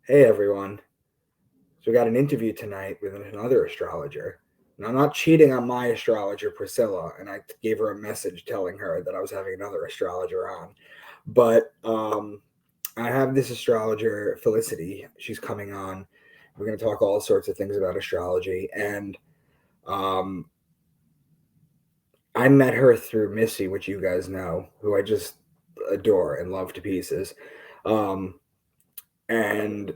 Hey everyone. So we got an interview tonight with another astrologer. And I'm not cheating on my astrologer, Priscilla, and I gave her a message telling her that I was having another astrologer on. But I have this astrologer, Felicity. She's coming on. We're going to talk all sorts of things about astrology. And um, I met her through Missy, which you guys know, who I just adore and love to pieces. Um, and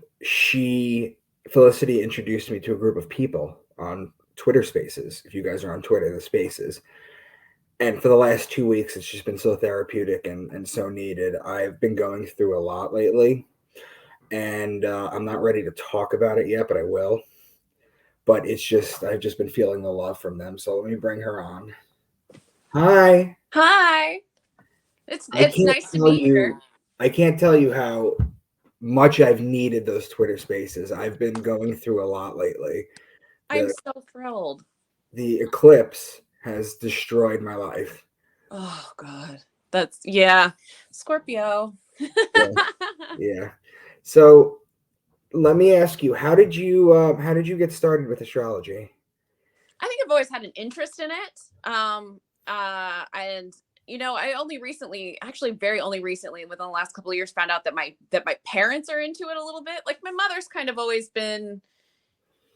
Felicity introduced me to a group of people on Twitter Spaces. If you guys are on Twitter, the Spaces. And for the last 2 weeks, it's just been so therapeutic and so needed. I've been going through a lot lately, and I'm not ready to talk about it yet, but I will. But I've just been feeling the love from them. So let me bring her on. Hi. Hi. I It's can't nice to tell be you, here. I can't tell you how much I've needed those Twitter Spaces. I've been going through a lot lately. I'm The so thrilled. the eclipse has destroyed my life. Oh God. That's yeah. Scorpio. Yeah, yeah. So let me ask you, how did you get started with astrology? I think I've always had an interest in it. And I only recently, actually very only recently within the last couple of years found out that my parents are into it a little bit. Like my mother's kind of always been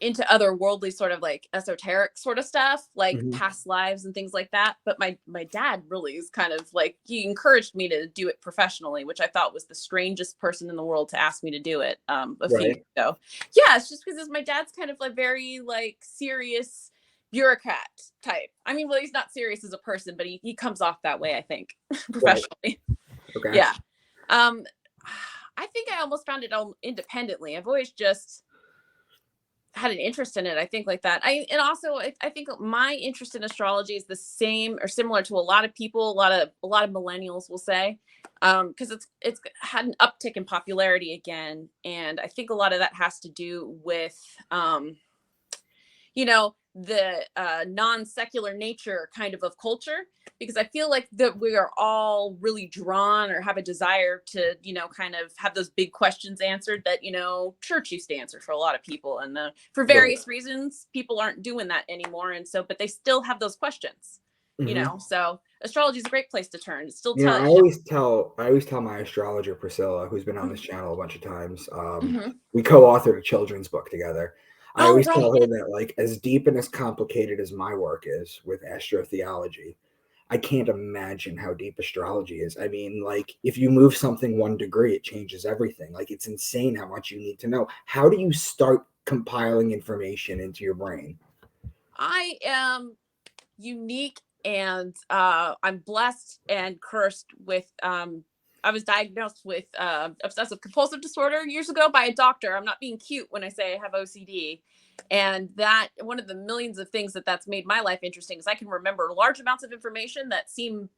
into otherworldly sort of like esoteric sort of stuff, like Hmm. past lives and things like that. But my dad really is kind of like, he encouraged me to do it professionally, which I thought was the strangest person in the world to ask me to do it a few years Right, ago. Yeah, it's just because my dad's kind of like very like serious bureaucrat type. I mean, well, he's not serious as a person, but he comes off that way, I think, right. professionally. Okay. Yeah. Um, I think I almost found it all independently. I've always just had an interest in it. I think like that. I think my interest in astrology is the same or similar to a lot of people, a lot of millennials will say, because it's had an uptick in popularity again, and I think a lot of that has to do with the non-secular nature kind of culture, because I feel like that we are all really drawn or have a desire to kind of have those big questions answered that church used to answer for a lot of people, and for Right. various reasons people aren't doing that anymore, and so but they still have those questions. Hmm. So astrology is a great place to turn. It still You know, tell I always tell my astrologer Priscilla, who's been on this channel a bunch of times. Mhm. We co-authored a children's book together. I Oh always right, tell her yeah. that, like, as deep and as complicated as my work is with astrotheology, I can't imagine how deep astrology is. I mean, like, if you move something 1 degree, it changes everything. Like, it's insane how much you need to know. How do you start compiling information into your brain? I am unique, and I'm blessed and cursed with I was diagnosed with obsessive compulsive disorder years ago by a doctor. I'm not being cute when I say I have OCD. And that one of the millions of things that's made my life interesting is I can remember large amounts of information that seem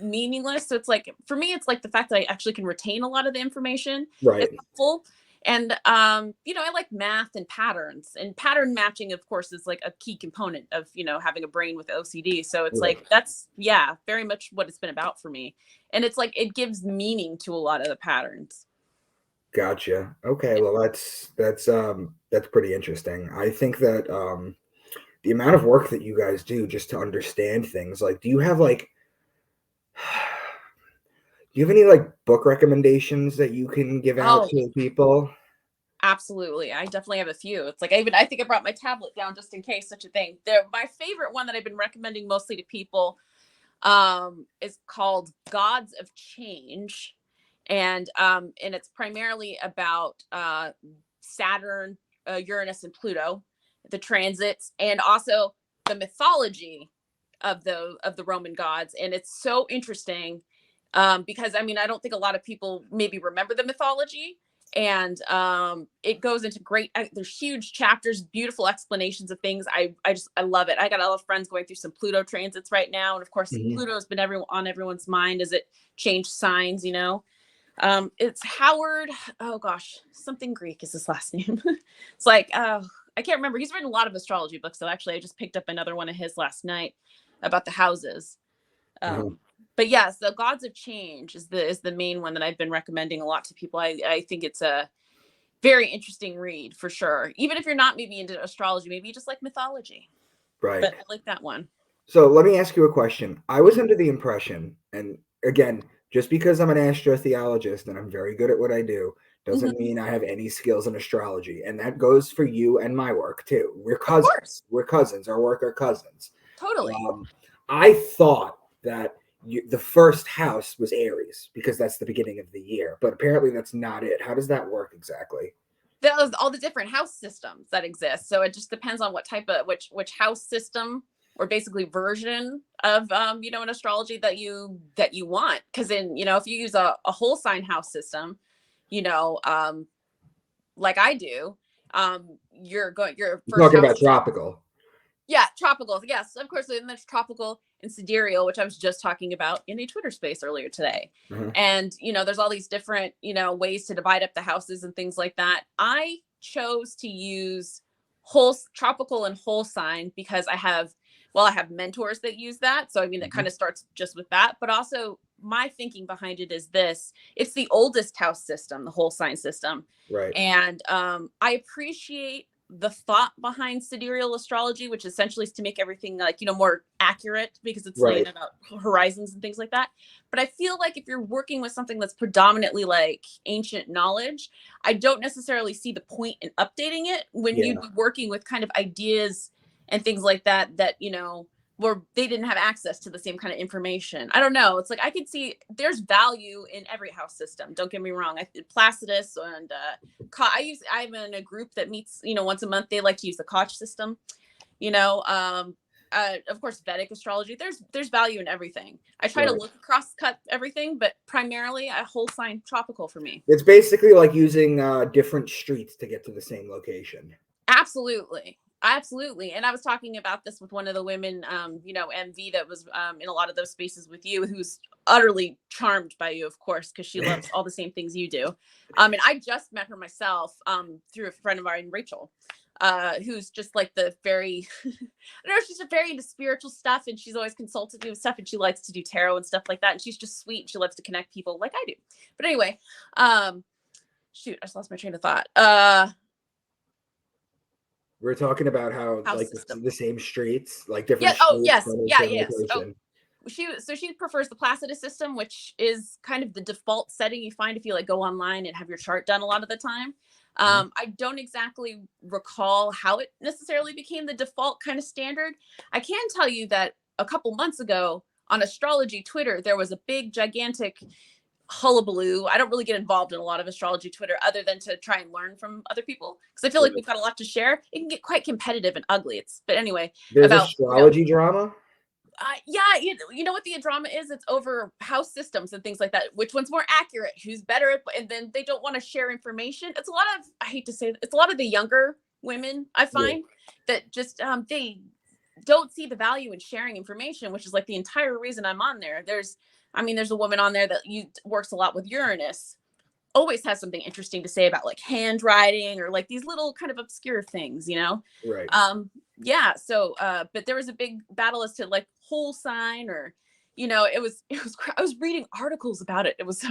meaningless. So it's like, for me, it's like the fact that I actually can retain a lot of the information is Right. helpful. And I like math and patterns, and pattern matching, of course, is like a key component of having a brain with OCD. So it's Right. like that's, yeah, very much what it's been about for me. And it's like it gives meaning to a lot of the patterns. Gotcha. Okay, well that's pretty interesting. I think that the amount of work that you guys do just to understand things, like, do you have any, like, book recommendations that you can give out Oh, to people? absolutely. I definitely have a few. It's like I think I brought my tablet down just in case such a thing. My favorite one that I've been recommending mostly to people is called Gods of Change, and it's primarily about Saturn, Uranus, and Pluto, the transits, and also the mythology of the Roman gods. And it's so interesting, because I mean I don't think a lot of people maybe remember the mythology, and it goes into great, there's huge chapters, beautiful explanations of things. I love it. I got a lot of friends going through some Pluto transits right now, and of course Mhm. Pluto has been on everyone's mind as it changed signs. It's Howard, oh gosh, something Greek is his last name. It's like, oh, I can't remember. He's written a lot of astrology books, so actually I just picked up another one of his last night about the houses. Uh-huh. But yes, the Gods of Change is the main one that I've been recommending a lot to people. I think it's a Very interesting read for sure. Even if you're not maybe into astrology, maybe you just like mythology. Right. But I like that one. So let me ask you a question. I was under the impression, and again, just because I'm an astrotheologist and I'm very good at what I do, doesn't mean I have any skills in astrology. And that goes for you and my work too. We're cousins. Of course. We're cousins. Our work are cousins. Totally. I thought that the first house was Aries because that's the beginning of the year, but apparently that's not it. How does that work exactly? Those all the different house systems that exist. So it just depends on what type of which house system or basically version of an astrology that you want. Because if you use a whole sign house system, like I do, you're first talking house about tropical. Yeah, tropical. Yes, of course. And there's tropical and sidereal, which I was just talking about in a Twitter space earlier today. And, there's all these different, ways to divide up the houses and things like that. I chose to use whole tropical and whole sign because I have mentors that use that. So, it kind of starts just with that. But also my thinking behind it is this. It's the oldest house system, the whole sign system. Right. And I appreciate the thought behind sidereal astrology, which essentially is to make everything more accurate because it's laying about horizons and things like that. But I feel like if you're working with something that's predominantly like ancient knowledge, I don't necessarily see the point in updating it when you'd be working with kind of ideas and things like that where they didn't have access to the same kind of information. I don't know. It's like I could see there's value in every house system. Don't get me wrong. Placidus and I'm in a group that meets once a month. They like to use the Koch system. Of course, Vedic astrology. There's value in everything. I try to look across cut everything, but primarily a whole sign tropical for me. It's basically like using different streets to get to the same location. Absolutely. And I was talking about this with one of the women, MV that was in a lot of those spaces with you, who's utterly charmed by you, of course, because she loves all the same things you do. And I just met her myself through a friend of mine, Rachel, who's just like the very, I don't know, she's very into spiritual stuff and she's always consulted me with stuff and she likes to do tarot and stuff like that. And she's just sweet. She loves to connect people like I do. But anyway, shoot, I just lost my train of thought. We're talking about how house like system. the same streets, like different. Yes. Oh, she prefers the Placidus system, which is kind of the default setting you find if you like go online and have your chart done a lot of the time. I don't exactly recall how it necessarily became the default kind of standard. I can tell you that a couple months ago on Astrology Twitter, there was a big, gigantic hullabaloo. I don't really get involved in a lot of astrology Twitter other than to try and learn from other people because I feel like we've got a lot to share. It can get quite competitive and ugly. But anyway, there's astrology drama. You know what the drama is? It's over house systems and things like that. Which one's more accurate? Who's better? And then they don't want to share information. It's a lot of, I hate to say it's a lot of the younger women I find that just they don't see the value in sharing information, which is like the entire reason I'm on there. There's a woman on there that works a lot with Uranus, always has something interesting to say about like handwriting or like these little kind of obscure ththings, Right. So but there was a big battle as to like whole sign or it was I was reading articles about it. It was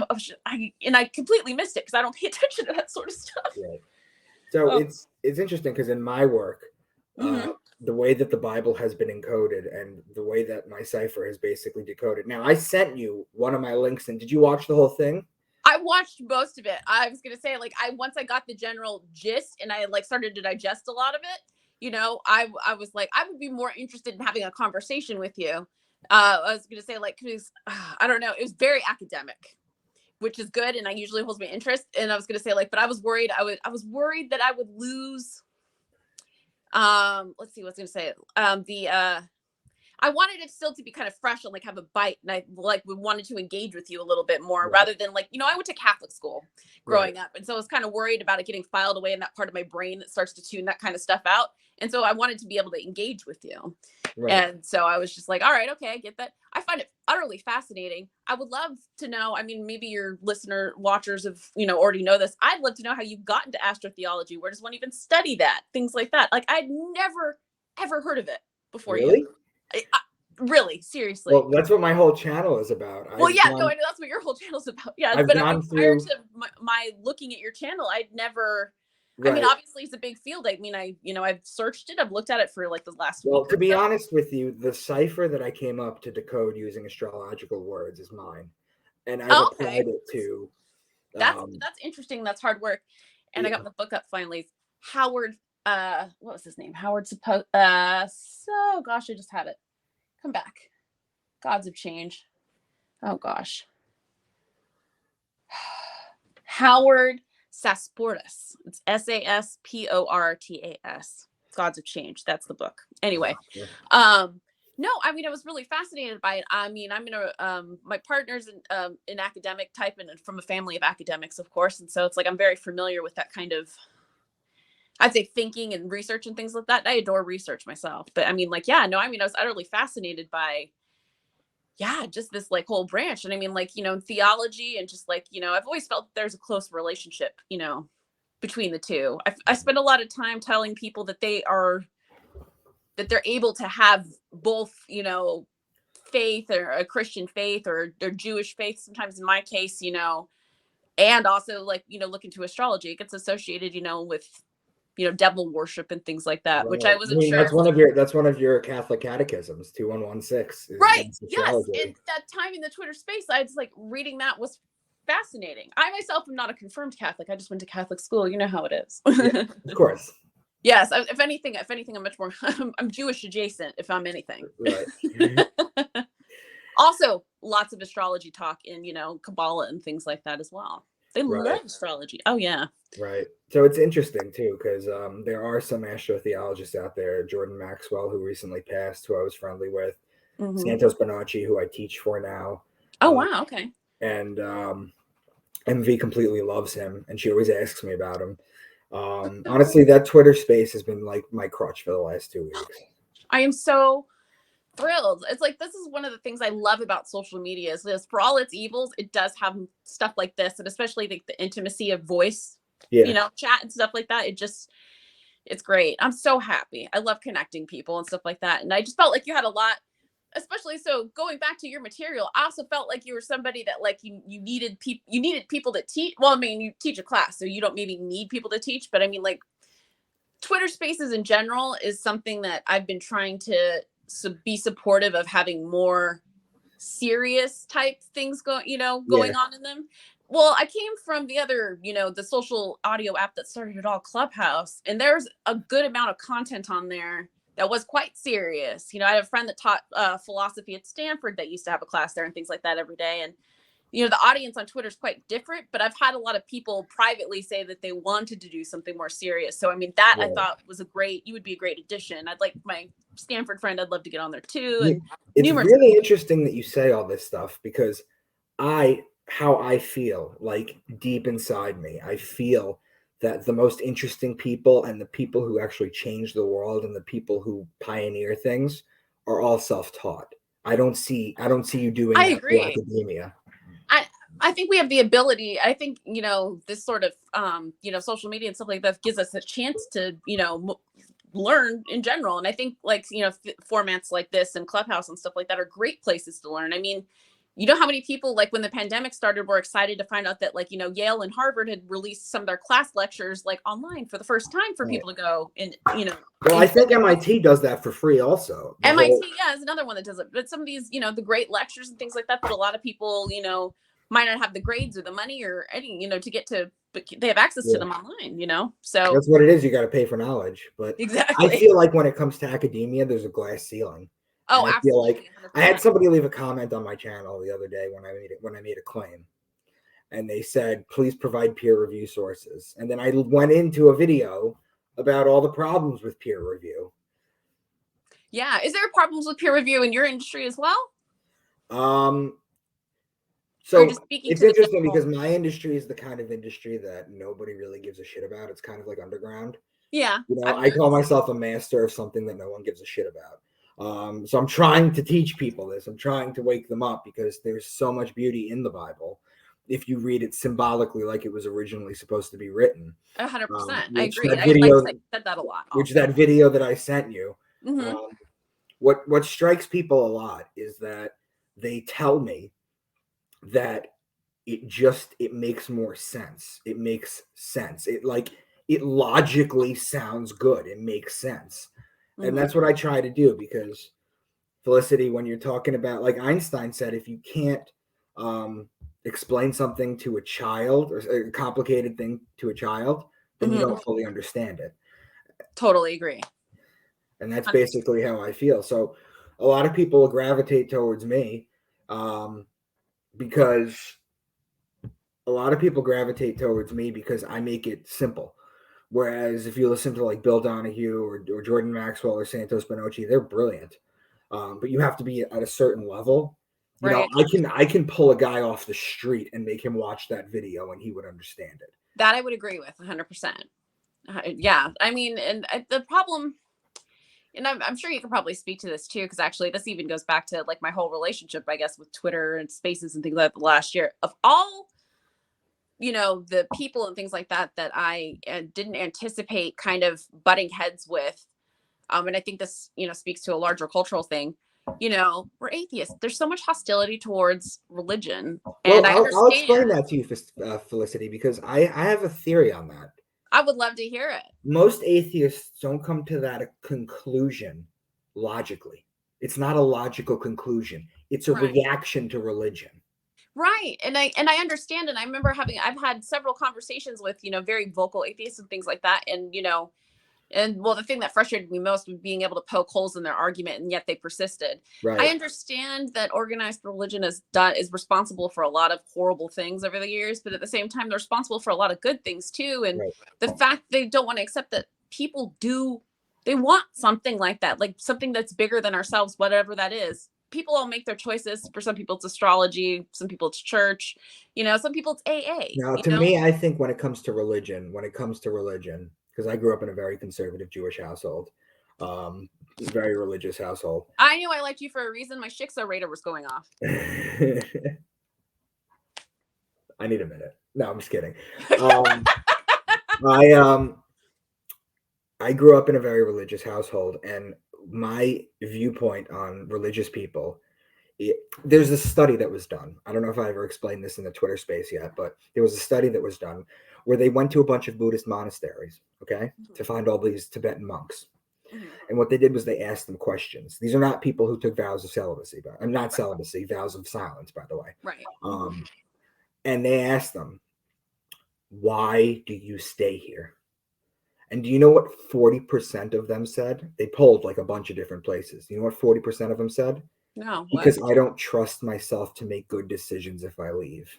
I completely missed it because I don't pay attention to that sort of stuff. Right. So it's interesting because in my work, the way that the Bible has been encoded and the way that my cipher is basically decoded. Now, I sent you one of my links, and did you watch the whole thing? I watched most of it. I was gonna say, like, once I got the general gist and I like started to digest a lot of it, I was like, I would be more interested in having a conversation with you. I was gonna say, like, because I don't know, it was very academic, which is good, and I usually holds my interest. And I was gonna say, like, but I was worried. I was worried that I would lose. Let's see what's gonna say. I wanted it still to be kind of fresh and like have a bite, and I like wanted to engage with you a little bit more rather than like I went to Catholic school growing up, and so I was kind of worried about it getting filed away in that part of my brain that starts to tune that kind of stuff out, and so I wanted to be able to engage with you, and so I was just like, all right, okay, I get that. I find it utterly fascinating. I would love to know. I mean, maybe your watchers have already know this. I'd love to know how you got into astrotheology. Where does one even study that? Things like that. Like I'd never ever heard of it before. Really? Really, seriously. Well, that's what my whole channel is about. I know that's what your whole channel's about. Yeah, but prior to my looking at your channel, I'd never I mean, Right. obviously it's a big field. I mean, I've searched it. I've looked at it for like the last Well, week to or be so. honest with you, the cipher that I came up to decode using astrological words is mine, and I've Oh, okay. applied it to. That's Um, that's interesting. That's hard work. And I got yeah, the book up finally. Howard, what was his name? Howard so gosh, I just had it. Come back. Gods of Change. Oh gosh. Howard Sasportas. It's Sasportas. Gods of Change. That's the book. Anyway, no, I mean I was really fascinated by it. I mean, I'm in a my partner's in academic type and from a family of academics, of course, and so it's like I'm very familiar with that kind of, I'd say, thinking and research and things like that. I adore research myself, but I mean, like, yeah, no, I mean, I was utterly fascinated by, yeah, just this like whole branch. And I mean, like, theology and just like, I've always felt there's a close relationship, between the two. I spend a lot of time telling people that they're able to have both, faith or a Christian faith or their Jewish faith. Sometimes in my case, and also like, look into astrology. It gets associated, with, devil worship and things like that, which I right. I wasn't mean, sure. that's one of your Catholic catechisms, 2116 is Right. against Yes. astrology. And that time in the Twitter space, I was like reading that was fascinating. I myself am not a confirmed Catholic. I just went to Catholic school. You know how it is. Yeah, of course. Yes. If anything, I'm much more, I'm Jewish adjacent, if I'm anything. Right. Also, lots of astrology talk in, Kabbalah and things like that as well. They Right. love astrology. Oh, yeah. Right. So it's interesting too, because there are some astrotheologists out there, Jordan Maxwell, who recently passed, who I was friendly with, Mm-hmm. Santos Bonacci, who I teach for now, Oh, uh, wow. Okay. and MV completely loves him, and she always asks me about him. Honestly, that Twitter space has been like my crutch for the last 2 weeks. I am so thrilled. It's like this is one of the things I love about social media is this, for all its evils, it does have stuff like this, and especially the intimacy of voice, Yeah. chat and stuff like that. It's great. I'm so happy. I love connecting people and stuff like that. And I just felt like you had a lot, especially so going back to your material. I also felt like you were somebody that like you needed people to teach. Well, I mean, you teach a class, so you don't maybe need people to teach, but I mean, like, Twitter Spaces in general is something that I've been trying to be supportive of, having more serious type things Yeah. going on in them. Well, I came from the other, the social audio app that started it all, Clubhouse, and there's a good amount of content on there that was quite serious. I had a friend that taught philosophy at Stanford that used to have a class there and things like that every day. And the audience on Twitter is quite different, but I've had a lot of people privately say that they wanted to do something more serious. So, I mean, that I Yeah. thought you would be a great addition. I'd like my Stanford friend, I'd love to get on there too. Yeah. And It's numerous. really interesting that you say all this stuff because how I feel, like deep inside me, I feel that the most interesting people and the people who actually change the world and the people who pioneer things are all self-taught. I don't see you doing I that through agree. academia. I, I think we have the ability. I think, this sort of, social media and stuff like that gives us a chance to, learn in general. And I think like, formats like this and Clubhouse and stuff like that are great places to learn. I mean, how many people, like when the pandemic started, were excited to find out that like, Yale and Harvard had released some of their class lectures like online for the first time for Right. people to go and, Well, I enjoy think them. MIT does that for free also. The whole MIT, yeah, is another one that does it. But some of these, the great lectures and things like that a lot of people, might not have the grades or the money or any, to get to, but they have access to yeah, them online, So that's what it is. You got to pay for knowledge. But I exactly. feel like when it comes to academia, there's a glass ceiling. And Oh, I feel like absolutely, I had 100%. somebody leave a comment on my channel the other day when I made a claim, and they said, "Please provide peer review sources." And then I went into a video about all the problems with peer review. Yeah. Is there problems with peer review in your industry as well? Um, Or just so speaking it's to the interesting general? because my industry is the kind of industry that nobody really gives a shit about. It's kind of like underground. Yeah, I've I call noticed. myself a master of something that no one gives a shit about. So I'm trying to teach people this. I'm trying to wake them up because there's so much beauty in the Bible if you read it symbolically like it was originally supposed to be written. 100%. I Which agree. that I like video, I said that a lot which also. that video that I sent you, Mm-hmm. um, what strikes people a lot is that they tell me that it makes more sense. It makes sense. It like it logically sounds good. It makes sense. And Mhm. that's what I try to do, because Felicity, when you're talking about, like Einstein said, if you can't explain something to a child, or a complicated thing to a child, then you Mhm. don't fully understand it. Totally agree. And that's 100%. basically how I feel. So a lot of people gravitate towards me, because because I make it simple. Whereas if you listen to like Bill Donahue or Jordan Maxwell or Santos Bonacci, they're brilliant. But you have to be at a certain level. You know, Right. I can pull a guy off the street and make him watch that video and he would understand it. That I would agree with 100%. Yeah. I mean, and the problem, and I'm sure you could probably speak to this too, because actually this even goes back to like my whole relationship, I guess, with Twitter and spaces and things like that last year. Of all, the people and things like that that I didn't anticipate kind of butting heads with, and I think this, speaks to a larger cultural thing. We're atheists. There's so much hostility towards religion, Well, and I I'll explain understand. that to you, Felicity, because I have a theory on that. I would love to hear it. Most atheists don't come to that conclusion logically. It's not a logical conclusion. It's a Right. reaction to religion. Right. And I understand, and I remember I've had several conversations with, very vocal atheists and things like that. And, and well, the thing that frustrated me most was being able to poke holes in their argument, and yet they persisted. I Right. understand that organized religion is responsible for a lot of horrible things over the years, but at the same time, they're responsible for a lot of good things too. And Right. the fact they don't want to accept that people do, they want something like that, like something that's bigger than ourselves, whatever that is. People all make their choices. For some people, it's astrology. Some people, it's church. Some people, it's AA. Now, to me, I think when it comes to religion, because I grew up in a very conservative Jewish household, very religious household. I knew I liked you for a reason. My Shiksa radar was going off. I need a minute. No, I'm just kidding. I I grew up in a very religious household, and my viewpoint on religious people, there's a study that was done. I don't know if I ever explained this in the Twitter space yet, but there was a study that was done where they went to a bunch of Buddhist monasteries, okay, to find all these Tibetan monks. Mhm. And what they did was they asked them questions. These are not people who took vows of celibacy, but I'm not celibacy, vows of silence, by the way. Right. And they asked them, why do you stay here? And do you know what 40% of them said? They polled like a bunch of different places. You know what 40% of them said? No, what? Because I don't trust myself to make good decisions if I leave.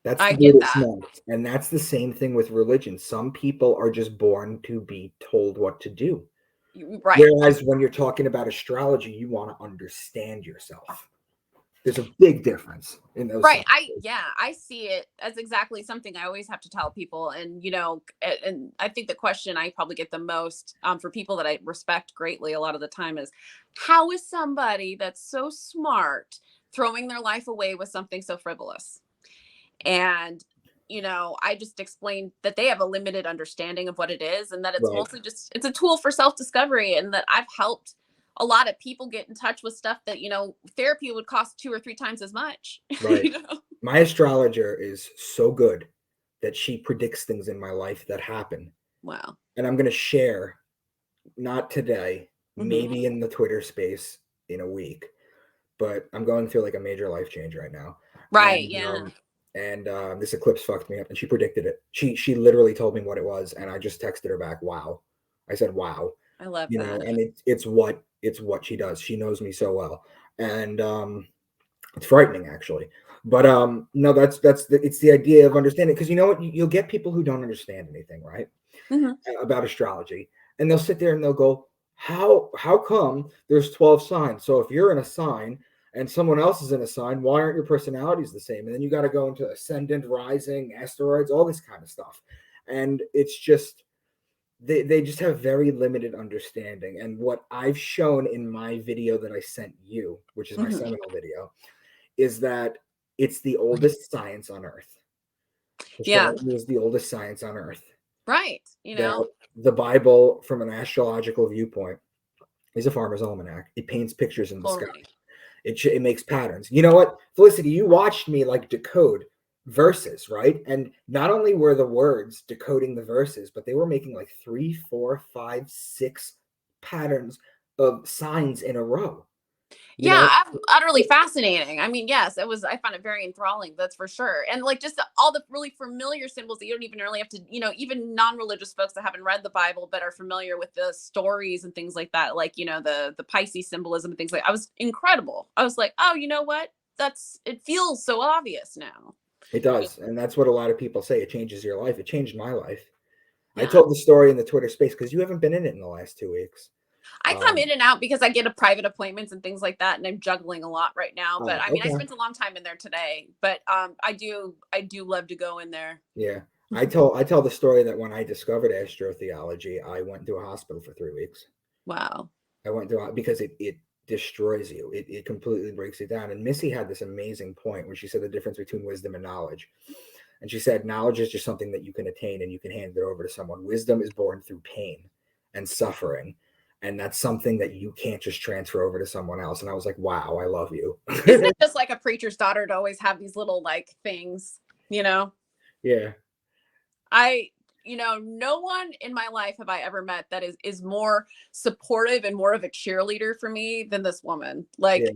That's I the get Buddhist that. monks. And that's the same thing with religion. Some people are just born to be told what to do. Right. Whereas when you're talking about astrology, you want to understand yourself. There's a big difference in those Right. things. I see it as exactly something I always have to tell people. And, and I think the question I probably get the most for people that I respect greatly a lot of the time is, how is somebody that's so smart throwing their life away with something so frivolous? And, I just explained that they have a limited understanding of what it is, and that it's Right, mostly just, it's a tool for self-discovery, and that I've helped a lot of people get in touch with stuff that, therapy would cost 2 or 3 times as much. right. My astrologer is so good that she predicts things in my life that happen. Wow. And I'm going to share, not today, Hmm. maybe in the Twitter space in a week, but I'm going through like a major life change right now. Right. And Yeah. this eclipse fucked me up, and she predicted it. She literally told me what it was, and I just texted her back, "Wow." I said, "Wow." I love You know, that. and it's what she does. She knows me so well. And it's frightening actually. But no, it's the idea of understanding, because you know what, you'll get people who don't understand anything, right? Hmm. About astrology, and they'll sit there and they'll go, how come there's 12 signs? So if you're in a sign and someone else is in a sign, why aren't your personalities the same? And then you got to go into ascendant, rising, asteroids, all this kind of stuff. And it's just, they just have very limited understanding. And what I've shown in my video that I sent you, which is my Hmm. seminal video, is that it's the oldest science on earth. Yeah. Astrology is the oldest science on earth. Right. That the Bible, from an astrological viewpoint, is a farmer's almanac. It paints pictures in the sky. Totally. It makes patterns. You know what, Felicity? You watched me like decode verses, right? And not only were the words decoding the verses, but they were making like 3, 4, 5, 6 patterns of signs in a row. You Yeah, know, utterly fascinating. I mean, yes, it was. I found it very enthralling. That's for sure. And like just all the really familiar symbols that you don't even really have to, even non-religious folks that haven't read the Bible but are familiar with the stories and things like that, like the Pisces symbolism and things like. I was incredible. I was like, oh, you know what? It feels so obvious now. it does. And that's what a lot of people say. It changes your life. It changed my life. I Yeah. told the story in the Twitter space because you haven't been in it in the last 2 weeks. I come in and out because I get a private appointments and things like that, and I'm juggling a lot right now. But I mean, I Okay. spent a long time in there today. But I do love to go in there. Yeah. I tell the story that when I discovered astrotheology, I went to a hospital for 3 weeks. Wow. I went to because it destroys you. It completely breaks it down. And Missy had this amazing point where she said the difference between wisdom and knowledge. And she said knowledge is just something that you can attain and you can hand it over to someone. Wisdom is born through pain and suffering. And that's something that you can't just transfer over to someone else. And I was like, wow, I love you. Isn't it just like a preacher's daughter to always have these little like things, Yeah. No one in my life have I ever met that is more supportive and more of a cheerleader for me than this woman. Like, Yeah.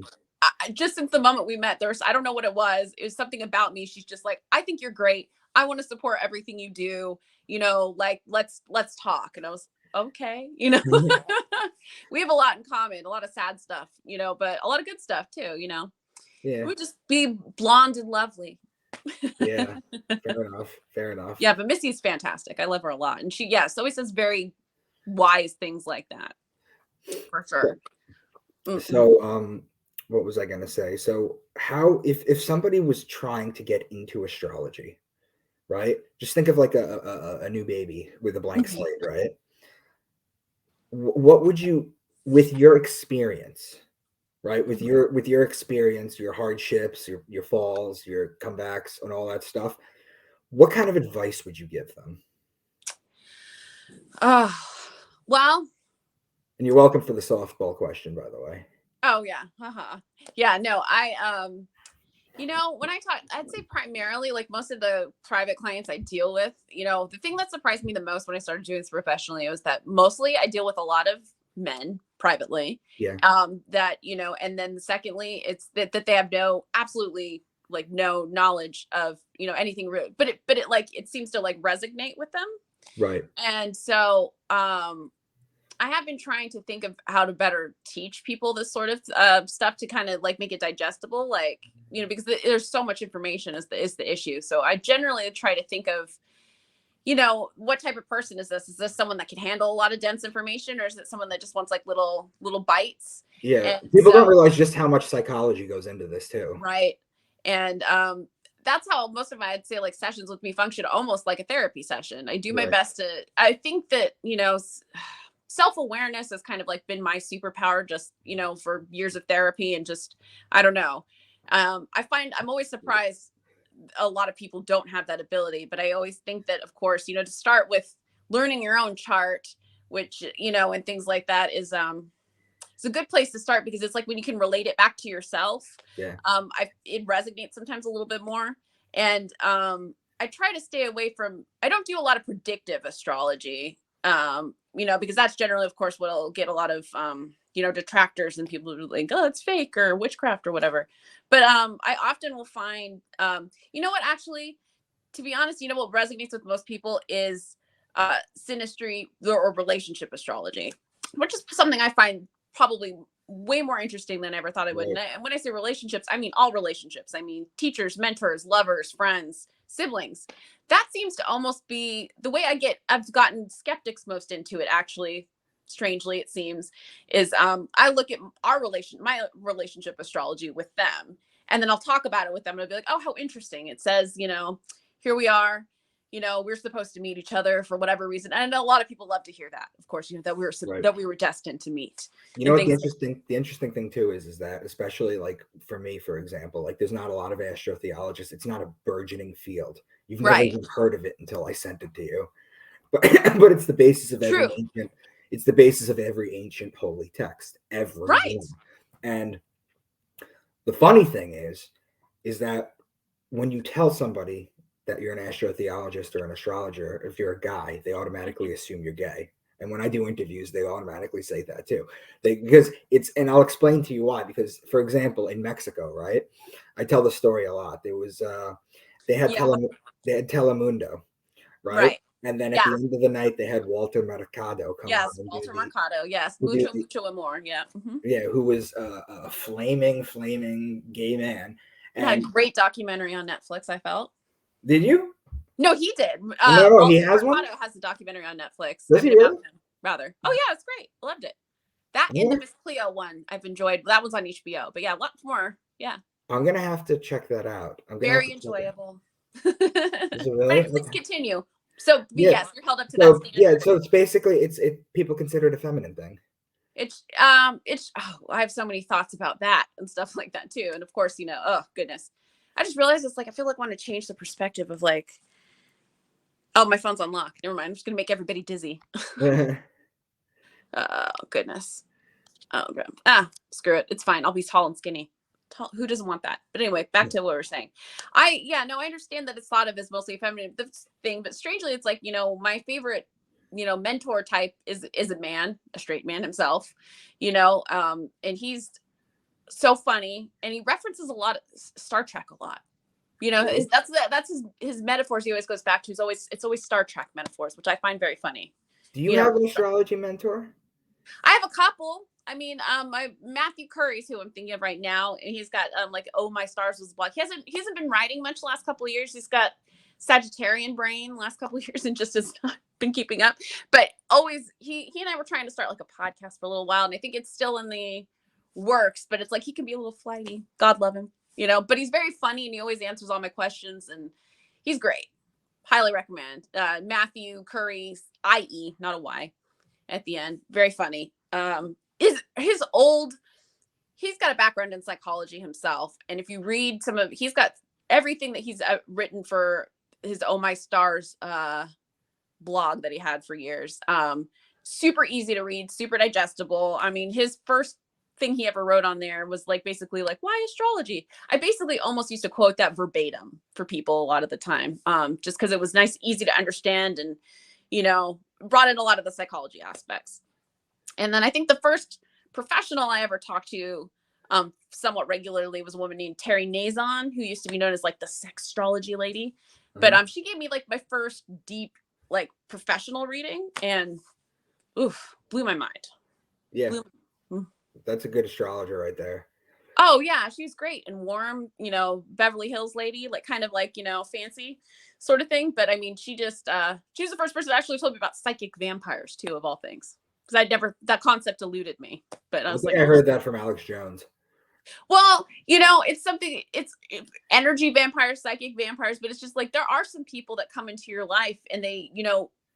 just since the moment we met, I don't know what it was. It was something about me. She's just like, I think you're great. I want to support everything you do. Like let's talk. And I was okay. We have a lot in common, a lot of sad stuff, but a lot of good stuff too. Yeah. We'd just be blonde and lovely. Yeah. Fair enough. Fair enough. Yeah, but Missy's fantastic. I love her a lot. And she always says very wise things like that. For sure. So what was I gonna say? So how if somebody was trying to get into astrology, right? Just think of like a new baby with a blank slate, right? What would you, with your experience, right? With your experience, your hardships, your falls, your comebacks, and all that stuff, what kind of advice would you give them? Well, And you're welcome for the softball question, by the way. oh yeah. Yeah, no, when I talk, I'd say primarily like most of the private clients I deal with, the thing that surprised me the most when I started doing this professionally was that mostly I deal with a lot of men privately. Yeah. And then secondly, it's that they have absolutely like no knowledge of, anything rude, but it seems to like resonate with them. Right. And so, I have been trying to think of how to better teach people this sort of stuff to kind of like make it digestible, like, because there's so much information is the issue. So I generally try to think of, what type of person is this? Is this someone that can handle a lot of dense information, or is it someone that just wants like little bites? Yeah. And People don't realize just how much psychology goes into this too. Right. And that's how most of my, I'd say, like sessions with me function almost like a therapy session. I do my best to, I think that, self-awareness has kind of like been my superpower, just for years of therapy, and just I don't know, I find I'm always surprised a lot of people don't have that ability, but I always think that, of course, to start with learning your own chart, which and things like that is it's a good place to start, because it's like when you can relate it back to yourself. Yeah. It resonates sometimes a little bit more. And I try to stay away from, I don't do a lot of predictive astrology, because that's generally, of course, what'll get a lot of, detractors and people who think, oh, it's fake or witchcraft or whatever. But I often will find, what actually, to be honest, what resonates with most people is synastry or relationship astrology, which is something I find probably way more interesting than I ever thought I would. Right. And when I say relationships, I mean all relationships. I mean teachers, mentors, lovers, friends, siblings. That seems to almost be the way I've gotten skeptics most into it, actually. Strangely, it seems, is I look at my relationship astrology with them, and then I'll talk about it with them, and I'll be like, oh, how interesting. It says, here we are, we're supposed to meet each other for whatever reason. And I know a lot of people love to hear that, of course, that we were destined to meet. What the interesting thing too is that, especially like for me, for example, like there's not a lot of astrotheologists. It's not a burgeoning field. You've never even heard of it until I sent it to you. But but it's the basis of every ancient. It's the basis of every ancient holy text. Every one. And the funny thing is that when you tell somebody that you're an astrotheologist or an astrologer, if you're a guy, they automatically assume you're gay. And when I do interviews, they automatically say that too. Because it's, and I'll explain to you why. Because, for example, in Mexico, right? I tell the story a lot. There was, they had Yeah. they had Telemundo, right? Right. And then at the Yeah. end of the night, they had Walter Mercado come on Yes. and Walter Mercado. Yes. Mucho, mucho amor. Yeah. Mm-hmm. yeah, who was a flaming gay man. It had a And great documentary on Netflix, I felt. did you? No, he did. No, he Walter has one. Mercado has a documentary on Netflix. Does I he mean, about really? him, rather. Oh, yeah, it's great. Loved it. That and the Miss Cleo one I've enjoyed. That was on HBO. But yeah, lots more. Yeah. I'm gonna have to check that out. I'm gonna have Very to check it. enjoyable. Is it But really? anyways, let's Okay. continue. So Yeah. yes, you're held up to that standard. So it's basically it people consider it a feminine thing. It's I have so many thoughts about that and stuff like that too. And of course, oh goodness. I just realized it's like I feel like I want to change the perspective of like, oh, my phone's on lock. Never mind. I'm just gonna make everybody dizzy. Oh goodness. Oh god. Screw it. It's fine. I'll be tall and skinny. Who doesn't want that? But anyway, back to what we were saying. I understand that it's thought of as mostly a feminine thing, but strangely, it's like my favorite mentor type is a man, a straight man himself, and he's so funny, and he references a lot of Star Trek a lot. That's his metaphors he always goes back to. It's always Star Trek metaphors, which I find very funny. Do you have an astrology mentor? I have a couple. I mean, my Matthew Curry's who I'm thinking of right now, and he's got like, oh, my stars was black. He hasn't been writing much the last couple of years. He's got Sagittarian brain the last couple of years and just has not been keeping up. But always he and I were trying to start like a podcast for a little while, and I think it's still in the works, but it's like he can be a little flighty. God love him, but he's very funny and he always answers all my questions and he's great. Highly recommend. Matthew Curry's IE, not a Y at the end. Very funny. He's got a background in psychology himself. And if you read he's got everything that he's written for his Oh My Stars blog that he had for years. Super easy to read, super digestible. I mean, his first thing he ever wrote on there was like basically like, why astrology? I basically almost used to quote that verbatim for people a lot of the time, just because it was nice, easy to understand, and brought in a lot of the psychology aspects. And then I think the first professional I ever talked to somewhat regularly was a woman named Terry Nazon, who used to be known as like the sextrology lady. But she gave me like my first deep like professional reading and blew my mind. Yeah. That's a good astrologer right there. Oh yeah, she was great and warm, Beverly Hills lady, like kind of like, fancy sort of thing. But I mean, she was the first person that actually told me about psychic vampires too, of all things. Because that concept eluded me. But I was like, I heard that from Alex Jones. Well, it's something, it's energy vampires, psychic vampires, but it's just like there are some people that come into your life and they,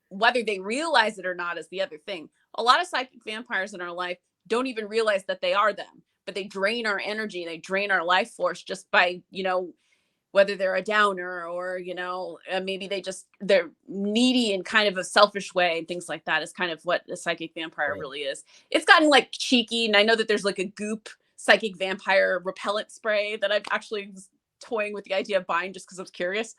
whether they realize it or not is the other thing. A lot of psychic vampires in our life don't even realize that they are them, but they drain our energy, they drain our life force just by, whether they're a downer or, maybe they're needy in kind of a selfish way and things like that is kind of what a psychic vampire really is. It's gotten like cheeky. And I know that there's like a goop psychic vampire repellent spray that I've actually was toying with the idea of buying just because I was curious.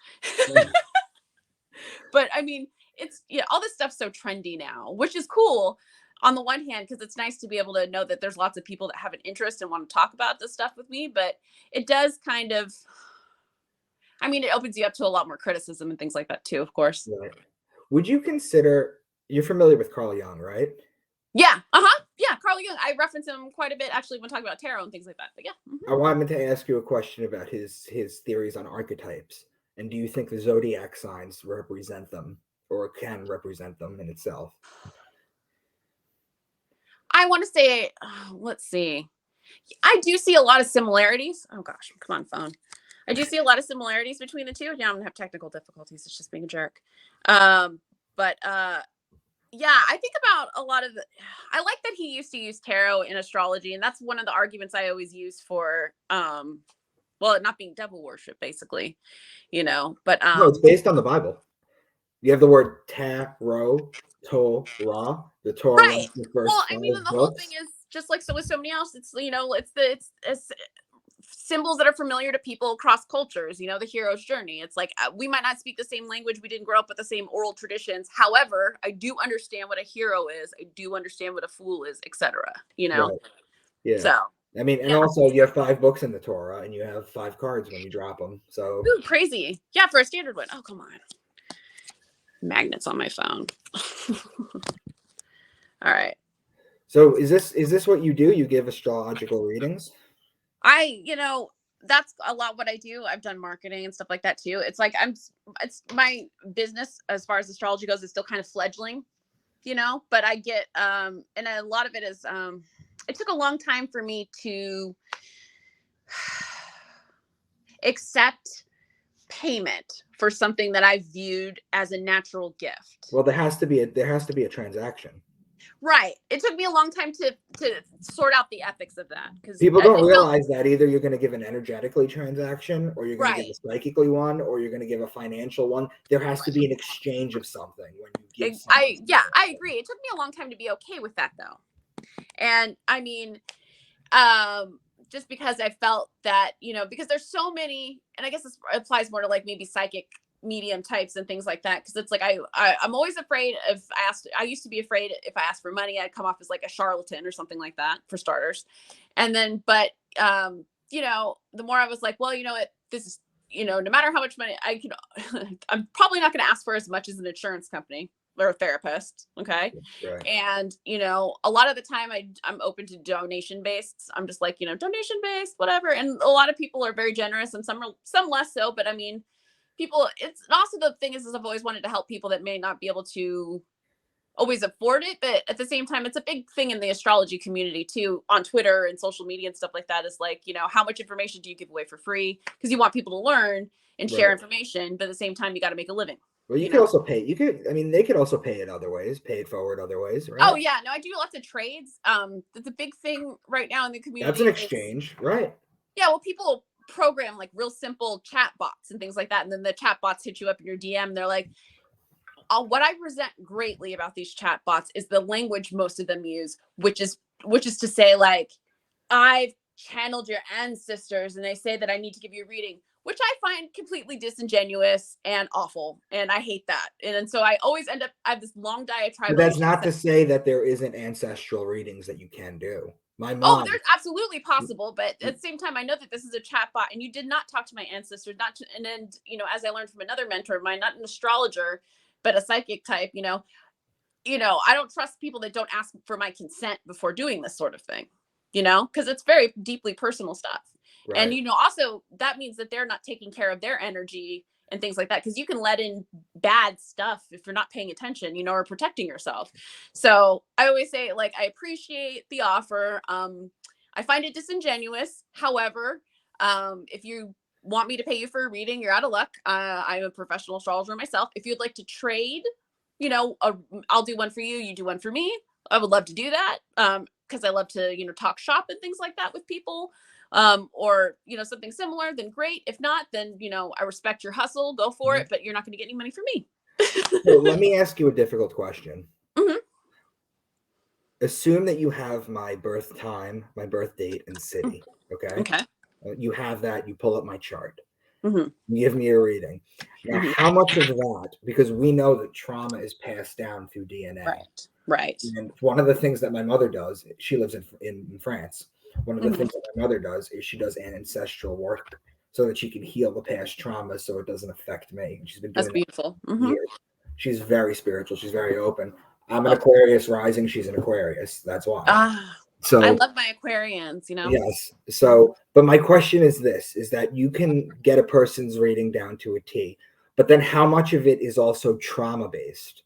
But I mean, it's, all this stuff's so trendy now, which is cool on the one hand, because it's nice to be able to know that there's lots of people that have an interest and want to talk about this stuff with me, but it does kind of, I mean, it opens you up to a lot more criticism and things like that too, of course. Right. Would you consider, you're familiar with Carl Jung, right? Yeah. Yeah. Carl Jung. I reference him quite a bit actually when talking about tarot and things like that. But yeah. I wanted to ask you a question about his theories on archetypes. And do you think the zodiac signs represent them or can represent them in itself? I want to say, let's see. I do see a lot of similarities. Oh gosh, come on, phone. I do see a lot of similarities between the two. Yeah, I'm gonna have technical difficulties. It's just being a jerk. Yeah, I think about a lot of I like that he used to use tarot in astrology, and that's one of the arguments I always use for it not being devil worship, basically, but no, it's based on the Bible. You have the word tarot, Torah, the Torah. Right. Well, I mean, and the whole thing is just like so with so many else. It's it's symbols that are familiar to people across cultures, you know, the hero's journey. It's like we might not speak the same language. We didn't grow up with the same oral traditions. However, I do understand what a hero is. I do understand what a fool is, etc. You know? Right. Yeah. So, I mean, and yeah. also you have 5 books in the Torah and you have 5 cards when you drop them. So Ooh, crazy. Yeah, for a standard one. Oh, come on. Magnets on my phone. All right. So is this what you do? You give astrological readings? You know, that's a lot what I do. I've done marketing and stuff like that too. It's like it's my business as far as astrology goes is still kind of fledgling, you know, but I get and a lot of it is it took a long time for me to accept payment for something that I viewed as a natural gift. Well, there has to be a transaction. Right. It took me a long time to sort out the ethics of that because People don't realize that either you're going to give an energetically transaction, or you're going to give a psychically one, or you're going to give a financial one. There has to be an exchange of something when you give. I agree. It took me a long time to be okay with that though. And I mean, just because I felt that, you know, because there's so many, and I guess this applies more to like maybe psychic medium types and things like that, because it's like I'm always afraid if I used to be afraid if I asked for money I'd come off as like a charlatan or something like that, for starters. And then but you know, the more I was like, well, you know what, this is, you know, no matter how much money I can I'm probably not going to ask for as much as an insurance company or a therapist. Okay. Right. And, you know, a lot of the time I'm open to donation based. I'm just like, you know, donation based, whatever. And a lot of people are very generous and some less so, but I mean, people, it's also the thing is I've always wanted to help people that may not be able to always afford it, but at the same time, it's a big thing in the astrology community too, on Twitter and social media and stuff like that, is like, you know, how much information do you give away for free? Because you want people to learn and share information, but at the same time, you got to make a living. Well, you could also pay. I mean, they could also pay it other ways, pay it forward other ways, right? Oh yeah, no, I do lots of trades. That's a big thing right now in the community. That's an exchange, right? Yeah, well, people program like real simple chat bots and things like that, and then the chat bots hit you up in your DM. They're like, what I resent greatly about these chat bots is the language most of them use, which is to say like, I've channeled your ancestors and they say that I need to give you a reading, which I find completely disingenuous and awful. And I hate that. And so I always end up, I have this long diatribe. But that's not to say that there isn't ancestral readings that you can do. My mom. Oh, there's absolutely possible. But at the same time, I know that this is a chat bot and you did not talk to my ancestors, and then, you know, as I learned from another mentor of mine, not an astrologer, but a psychic type, you know, I don't trust people that don't ask for my consent before doing this sort of thing, you know, because it's very deeply personal stuff. Right. And, you know, also that means that they're not taking care of their energy and things like that, because you can let in bad stuff if you're not paying attention, you know, or protecting yourself. So I always say, like, I appreciate the offer. I find it disingenuous. However, if you want me to pay you for a reading, you're out of luck. I'm a professional astrologer myself. If you'd like to trade, you know, I'll do one for you, you do one for me. I would love to do that, because I love to, you know, talk shop and things like that with people, or, you know, something similar, then great. If not, then, you know, I respect your hustle, go for it, but you're not going to get any money from me. So let me ask you a difficult question. Mm-hmm. Assume that you have my birth time, my birth date, and city. Okay. You have that. You pull up my chart. You give me a reading. Now, how much of that, because we know that trauma is passed down through DNA. Right. And one of the things that my mother does, she lives in France. One of the things that my mother does is she does an ancestral work so that she can heal the past trauma so it doesn't affect me. And she's been doing That's beautiful. that for years. She's very spiritual. She's very open. I'm an Aquarius rising. She's an Aquarius. That's why. So I love my Aquarians, you know? Yes. So, but my question is this, is that you can get a person's reading down to a T, but then how much of it is also trauma based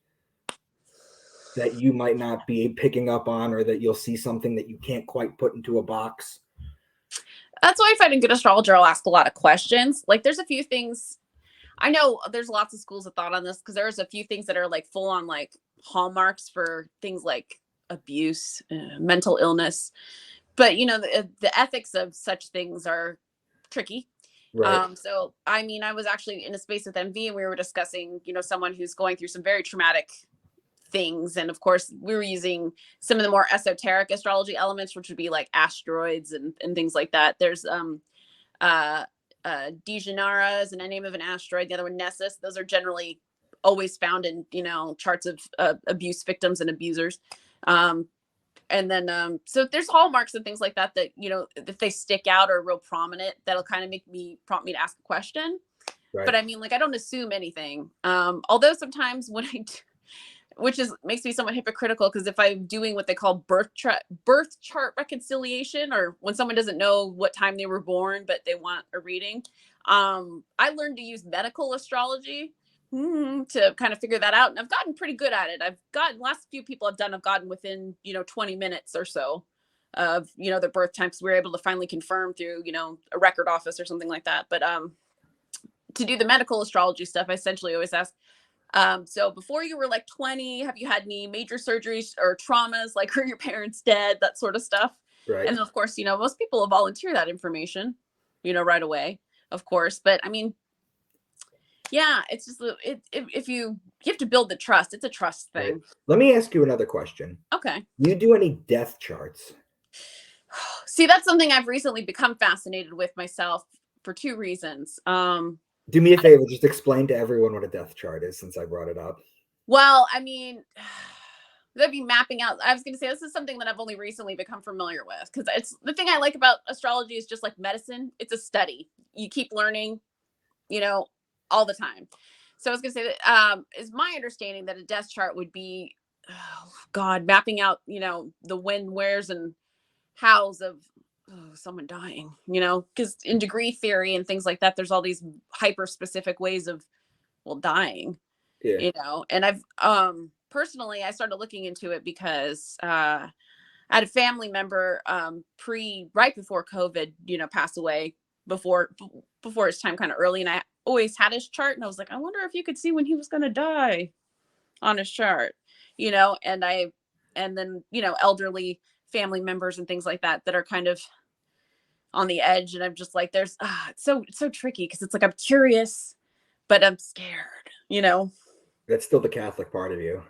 that you might not be picking up on, or that you'll see something that you can't quite put into a box? That's why I find a good astrologer will ask a lot of questions. Like, there's a few things, I know there's lots of schools of thought on this, because there's a few things that are like full on like hallmarks for things like abuse, mental illness, but you know, the ethics of such things are tricky. Right. So I mean, I was actually in a space with MV and we were discussing, you know, someone who's going through some very traumatic things, and of course we were using some of the more esoteric astrology elements, which would be like asteroids and things like that. There's Dejanara is the name of an asteroid. The other one, Nessus. Those are generally always found in, charts of abuse victims and abusers. And then, so there's hallmarks and things like that, if they stick out or are real prominent, that'll kind of prompt me to ask a question. Right. But I mean, like, I don't assume anything. Although sometimes when makes me somewhat hypocritical, because if I'm doing what they call birth chart reconciliation, or when someone doesn't know what time they were born, but they want a reading, I learned to use medical astrology to kind of figure that out. And I've gotten pretty good at it. Last few people I've gotten within, 20 minutes or so of, their birth times. We were able to finally confirm through, a record office or something like that. But to do the medical astrology stuff, I essentially always ask, so before you were like 20, have you had any major surgeries or traumas? Like, are your parents dead? That sort of stuff. Right. And of course, most people will volunteer that information, right away, of course. But I mean, yeah, it's just, if you have to build the trust. It's a trust thing. Right. Let me ask you another question. Okay. Do you do any death charts? See, that's something I've recently become fascinated with myself for two reasons. Do me a favor, just explain to everyone what a death chart is, since I brought it up. Well, I mean, that'd be mapping out. I was going to say, this is something that I've only recently become familiar with, because it's the thing I like about astrology is just like medicine. It's a study. You keep learning, all the time. So I was going to say that is my understanding that a death chart would be, mapping out, the when, where's, and hows of someone dying, because in degree theory and things like that, there's all these hyper specific ways of, dying, and I've personally, I started looking into it because I had a family member right before COVID, pass away before his time, kind of early. And I always had his chart, and I was like, I wonder if you could see when he was going to die on his chart, and then, elderly family members and things like that are kind of on the edge. And I'm just like, it's so tricky, because it's like, I'm curious, but I'm scared, That's still the Catholic part of you.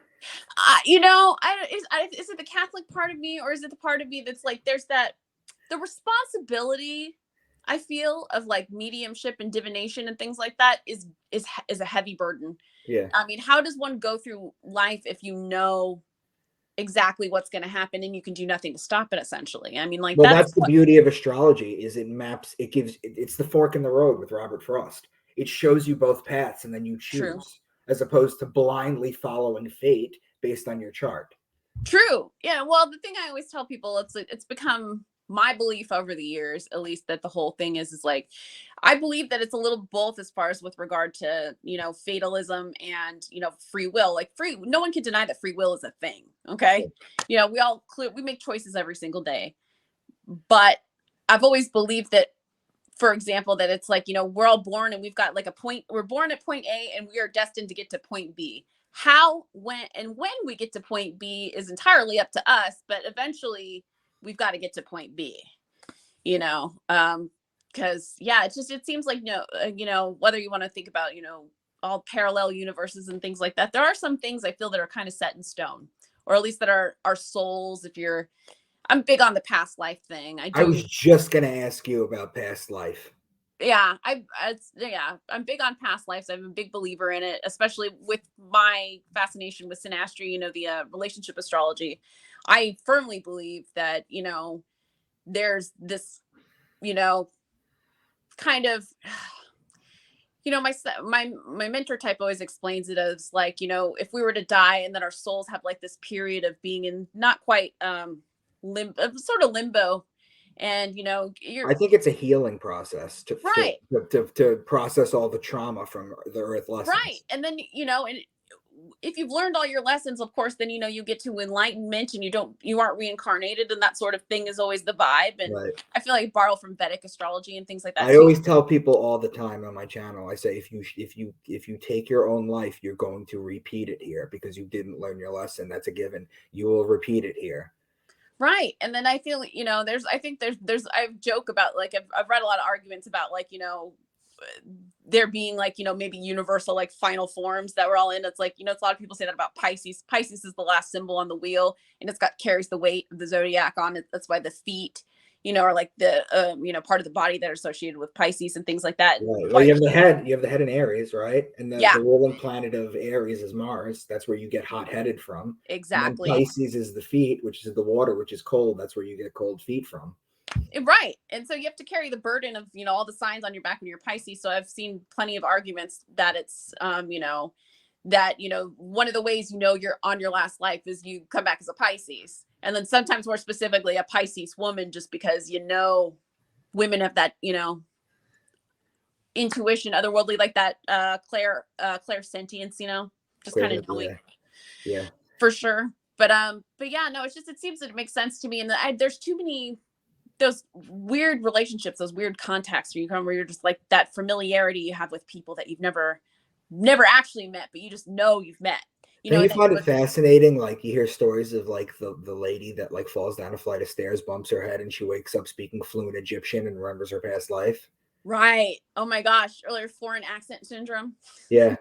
Is it the Catholic part of me, or is it the part of me that's like, there's the responsibility, I feel, of like mediumship and divination and things like that is a heavy burden. Yeah. I mean, how does one go through life if you know exactly what's going to happen and you can do nothing to stop it, essentially? I mean, like, well, that's the beauty of astrology, is it's the fork in the road with Robert Frost. It shows you both paths, and then you choose. True. As opposed to blindly following fate based on your chart. True. Yeah. Well, the thing I always tell people, it's become my belief over the years, at least, that the whole thing is like, I believe that it's a little both, as far as with regard to, fatalism and, free will. Like, no one can deny that free will is a thing. Okay. Yeah. We make choices every single day, but I've always believed that, for example, that it's like, we're all born and we've got like we're born at point A and we are destined to get to point B. How, when we get to point B is entirely up to us, but eventually we've got to get to point B, because it seems like, whether you want to think about, all parallel universes and things like that, there are some things I feel that are kind of set in stone, or at least that are our souls. I'm big on the past life thing. I was just going to ask you about past life. Yeah, I'm big on past lives. I'm a big believer in it, especially with my fascination with synastry, the relationship astrology. I firmly believe that, there's this, kind of, my mentor type always explains it as like, if we were to die and then our souls have like this period of being in not quite sort of limbo. And, I think it's a healing process to process all the trauma from the earth lessons. Right. And then, and if you've learned all your lessons, of course, then, you get to enlightenment and you aren't reincarnated, and that sort of thing is always the vibe. And right. I feel like I borrow from Vedic astrology and things like that. I always tell people all the time on my channel, I say, if you take your own life, you're going to repeat it here, because you didn't learn your lesson. That's a given. You will repeat it here. Right. And then I feel, I joke about, like, I've read a lot of arguments about, like, there being like, maybe universal, like, final forms that we're all in. It's like, it's a lot of people say that about Pisces. Pisces is the last symbol on the wheel, and carries the weight of the zodiac on it. That's why the feet, or like the part of the body that are associated with Pisces and things like that. And Right. Well, you have the head. You have the head in Aries, right? And Yeah, the ruling planet of Aries is Mars. That's where you get hot-headed from. And then exactly. Pisces is the feet, which is the water, which is cold. That's where you get cold feet from. Right. And so you have to carry the burden of, all the signs on your back when you're Pisces. So I've seen plenty of arguments that it's, that, one of the ways, you're on your last life is you come back as a Pisces. And then sometimes more specifically a Pisces woman, just because, women have that, intuition, otherworldly, like that, clairsentience, just kind of knowing. Yeah. For sure. But yeah, no, it seems that it makes sense to me. And there's too many those weird relationships, those weird contacts where you're just like that familiarity you have with people that you've never actually met, but you just know you've met. And you find it fascinating, like you hear stories of like the lady that like falls down a flight of stairs, bumps her head, and she wakes up speaking fluent Egyptian and remembers her past life. Right. Oh my gosh. Earlier foreign accent syndrome. Yeah.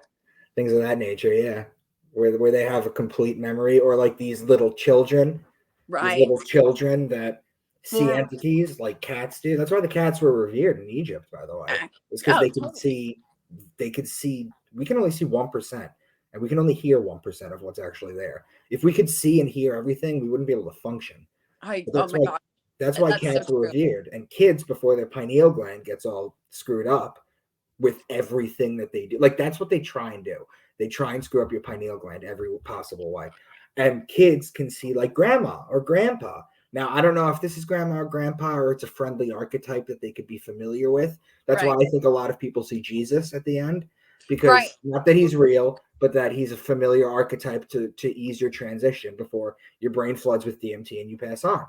Things of that nature. Yeah. Where they have a complete memory, or like these little children. Right. These little children that see entities like cats do. That's why the cats were revered in Egypt, by the way. It's because they can see. They could see. We can only see 1%, and we can only hear 1% of what's actually there. If we could see and hear everything, we wouldn't be able to function. Oh my God. That's why cats were revered. And kids, before their pineal gland gets all screwed up with everything that they do, like that's what they try and do. They try and screw up your pineal gland every possible way. And kids can see like grandma or grandpa. Now, I don't know if this is grandma or grandpa, or it's a friendly archetype that they could be familiar with. That's why I think a lot of people see Jesus at the end, because not that he's real, but that he's a familiar archetype to ease your transition before your brain floods with DMT and you pass on.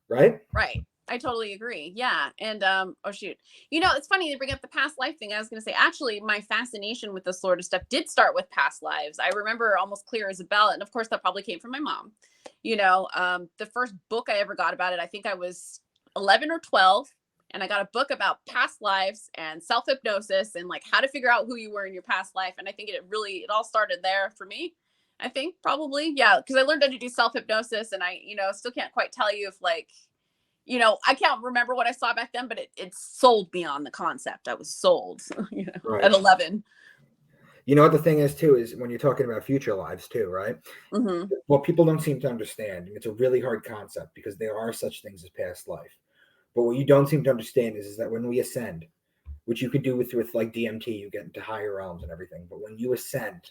Right? Right. I totally agree. Yeah. And oh shoot. It's funny to bring up the past life thing. I was gonna say, actually, my fascination with this sort of stuff did start with past lives. I remember almost clear as a bell. And of course that probably came from my mom. The first book I ever got about it, I think I was 11 or 12. And I got a book about past lives and self-hypnosis and like how to figure out who you were in your past life. And I think it all started there for me. I think probably, yeah, because I learned how to do self-hypnosis, and I, still can't quite tell you if like, I can't remember what I saw back then, but it sold me on the concept. I was sold, at 11. What the thing is too, is when you're talking about future lives too, right? Mm-hmm. What people don't seem to understand, and it's a really hard concept because there are such things as past life. But what you don't seem to understand is that when we ascend, which you could do with like DMT, you get into higher realms and everything. But when you ascend,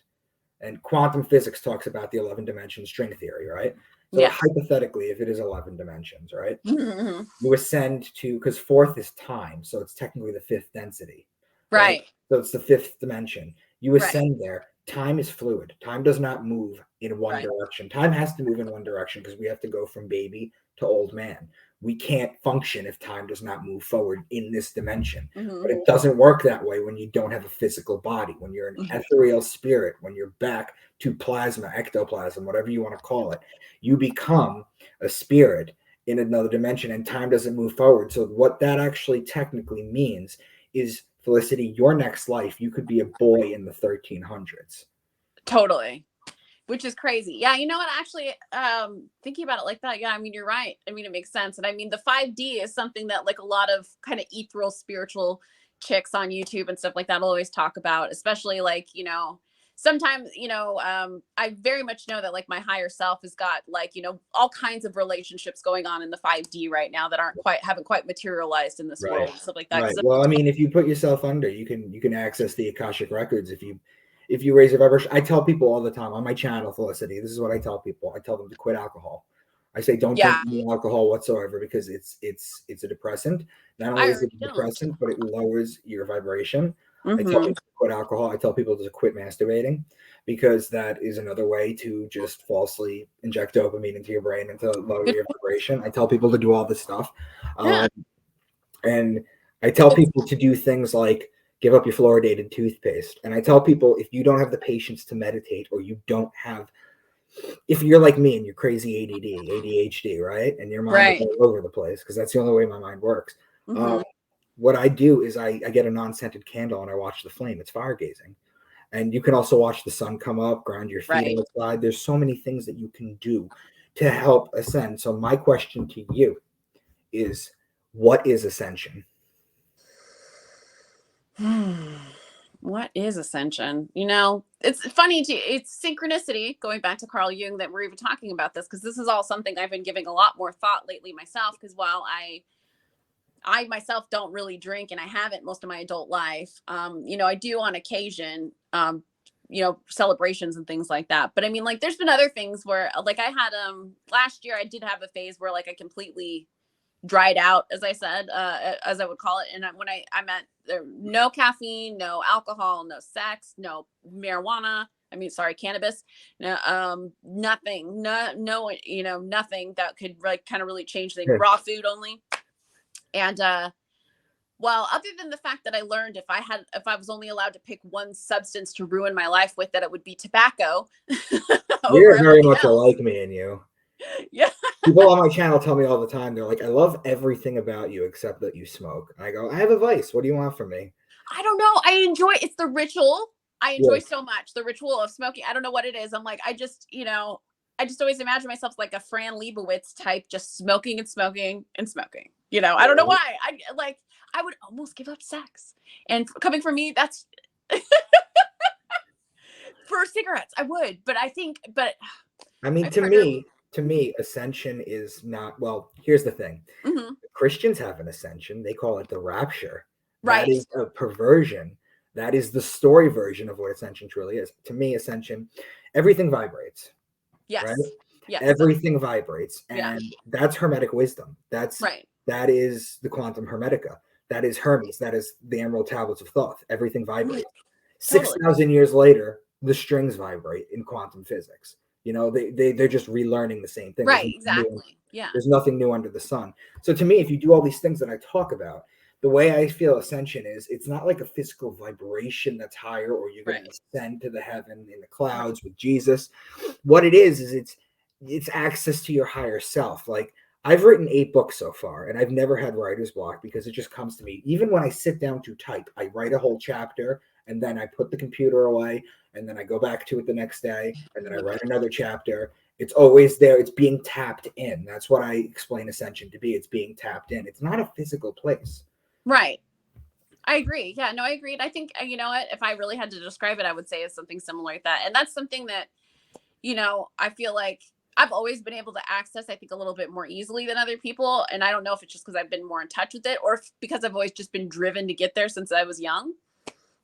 and quantum physics talks about the 11 dimension string theory, right? So hypothetically, if it is 11 dimensions, right? Mm-hmm. You ascend to, because fourth is time. So it's technically the fifth density. Right. So it's the fifth dimension. You ascend there. Time is fluid. Time does not move in one direction. Time has to move in one direction because we have to go from baby to old man. We can't function if time does not move forward in this dimension. Mm-hmm. But it doesn't work that way when you don't have a physical body, when you're an ethereal spirit, when you're back to plasma, ectoplasm, whatever you want to call it. You become a spirit in another dimension, and time doesn't move forward. So what that actually technically means is, Felicity, your next life, you could be a boy in the 1300s. Totally. Which is crazy. Yeah, you know what? Actually, thinking about it like that, yeah, I mean, you're right. I mean, it makes sense. And I mean, the 5D is something that like a lot of kind of ethereal spiritual chicks on YouTube and stuff like that will always talk about, especially like, sometimes, I very much know that like my higher self has got like, all kinds of relationships going on in the 5D right now that haven't quite materialized in this world and stuff like that. Right. Well, I mean, if you put yourself under, you can access the Akashic records if you raise your vibration. I tell people all the time on my channel, Felicity, this is what I tell people. I tell them to quit alcohol. I say don't drink any alcohol whatsoever, because it's a depressant. Not only is it a depressant, but it lowers your vibration. Mm-hmm. I tell people to quit alcohol. I tell people to quit masturbating, because that is another way to just falsely inject dopamine into your brain and to lower your vibration. I tell people to do all this stuff. And I tell people to do things like give up your fluoridated toothpaste. And I tell people, if you don't have the patience to meditate, or you don't have, if you're like me and you're crazy ADHD, right? And your mind is all over the place, because that's the only way my mind works. Mm-hmm. What I do is I get a non-scented candle and I watch the flame. It's fire gazing. And you can also watch the sun come up, ground your feet outside. There's so many things that you can do to help ascend. So my question to you is, What is ascension? What is ascension? You know, it's funny to it's synchronicity, going back to Carl Jung, that we're even talking about this, because this is all something I've been giving a lot more thought lately myself, because while I myself don't really drink, and I haven't most of my adult life, you know, I do on occasion, you know, celebrations and things like that. But I mean, like, there's been other things where, like, I had last year I did have a phase where, like, I completely dried out, as I said, as I would call it. And when I meant there, no caffeine, no alcohol, no sex, no marijuana. I mean, sorry, cannabis, no, nothing, no, you know, nothing that could, like, kind of really change things. Yeah. Raw food only. And well, other than the fact that I learned if I was only allowed to pick one substance to ruin my life with, that it would be tobacco over We're very everything much else. alike, me and you. Yeah. People on my channel tell me all the time, they're like, I love everything about you except that you smoke. And I go, I have a vice. What do you want from me? I don't know. I enjoy it's the ritual. I enjoy Yeah. so much the ritual of smoking. I don't know what it is. I'm like, I just, you know, I just always imagine myself like a Fran Lebowitz type, just smoking and smoking and smoking. You know, I don't know why. I would almost give up sex. And coming from me, that's for cigarettes. I would, but I think, but I mean, my partner. to me, ascension is not, well, here's the thing. Mhm. Christians have an ascension. They call it the rapture. That Right. is a perversion. That is the story version of what ascension truly is. To me, ascension, everything vibrates, right? Yes. Yes. Everything vibrates. Yeah. And that's Hermetic wisdom. Right. That is the quantum Hermetica. That is Hermes. That is the Emerald Tablets of Thoth. Everything vibrates. Totally. 6,000 years later, the strings vibrate in quantum physics. You know, they're just relearning the same thing. Right. Exactly. Yeah. There's nothing new under the sun. So to me, if you do all these things that I talk about, the way I feel ascension is, it's not like a physical vibration that's higher, or you're going to ascend to the heaven in the clouds with Jesus. What it is it's access to your higher self. Like, I've written 8 books so far, and I've never had writer's block, because it just comes to me. Even when I sit down to type, I write a whole chapter, and then I put the computer away, and then I go back to it the next day, and then I write another chapter. It's always there. It's being tapped in. That's what I explain ascension to be. It's being tapped in. It's not a physical place. Right. I agree. Yeah, no, I agree. And I think, you know what, if I really had to describe it, I would say it's something similar like that. And that's something that, you know, I feel like I've always been able to access, I think, a little bit more easily than other people. And I don't know if it's just because I've been more in touch with it, or because I've always just been driven to get there since I was young,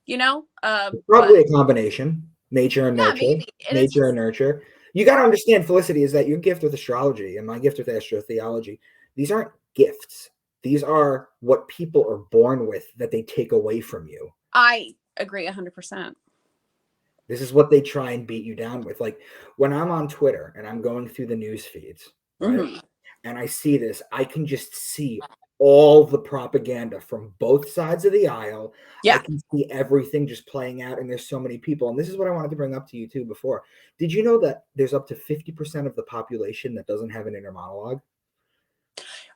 you know? Probably a combination. Nature and Yeah, nurture. maybe. And it's Nature just, and nurture. You got to understand, Felicity, is that your gift with astrology and my gift with astrotheology, these aren't gifts. These are what people are born with that they take away from you. I agree 100%. This is what they try and beat you down with. Like, when I'm on Twitter and I'm going through the news feeds, right? Mm-hmm. And I see this, I can just see all the propaganda from both sides of the aisle. Yeah. I can see everything just playing out, and there's so many people. And this is what I wanted to bring up to you too before. Did you know that there's up to 50% of the population that doesn't have an inner monologue?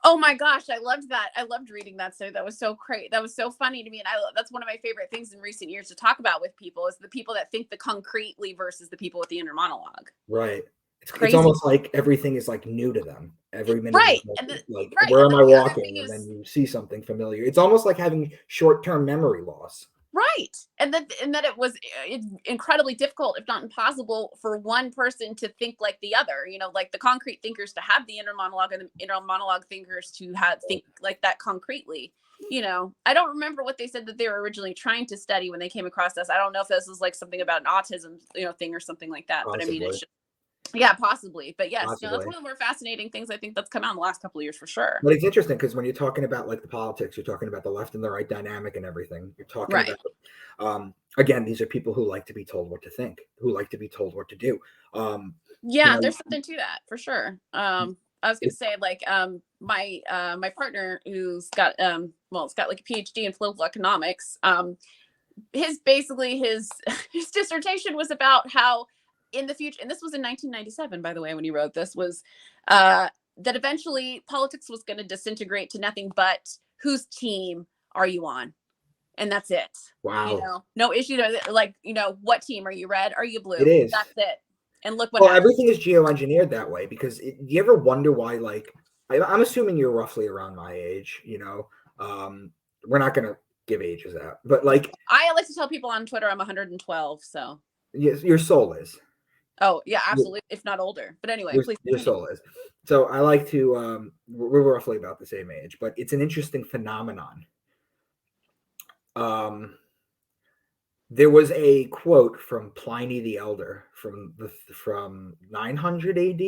Oh my gosh, I loved that. I loved reading that. So that was so great. That was so funny to me. And that's one of my favorite things in recent years to talk about with people, is the people that think the concretely versus the people with the inner monologue. Right. Crazy. It's almost like everything is like new to them. Every minute, right? Like, right. where and am I the walking? And then you see something familiar. It's almost like having short-term memory loss. Right. And that it's incredibly difficult, if not impossible, for one person to think like the other, you know, like the concrete thinkers to have the inner monologue, and the inner monologue thinkers to think like that concretely. You know, I don't remember what they said that they were originally trying to study when they came across this. I don't know if this was like something about an autism, you know, thing or something like that. Possibly. But I mean, it's just, yeah, possibly. But yes, Possibly. no, that's one of the more fascinating things I think that's come out in the last couple of years for sure. But it's interesting because when you're talking about like the politics, you're talking about the left and the right dynamic and everything. You're talking about, again, these are people who like to be told what to think, who like to be told what to do. Yeah, you know, there's something to that for sure. I was gonna say, like, my partner, who's got it's got like a PhD in political economics. His his dissertation was about how in the future, and this was in 1997, by the way, when he wrote this, was that eventually politics was going to disintegrate to nothing but whose team are you on, and that's it. Wow. You know, no issue. Like, you know, what team are you? Red? Are you blue? It is. That's it. And look what happened. Everything is geoengineered that way, because you ever wonder why, like, I'm assuming you're roughly around my age. We're not gonna give ages out, but like I like to tell people on Twitter I'm 112. So. yes, your soul is. Oh yeah, absolutely. If not older. But anyway, please Your continue. soul is. So I like to. We're roughly about the same age, but it's an interesting phenomenon. Um, There was a quote from Pliny the Elder from 900 AD,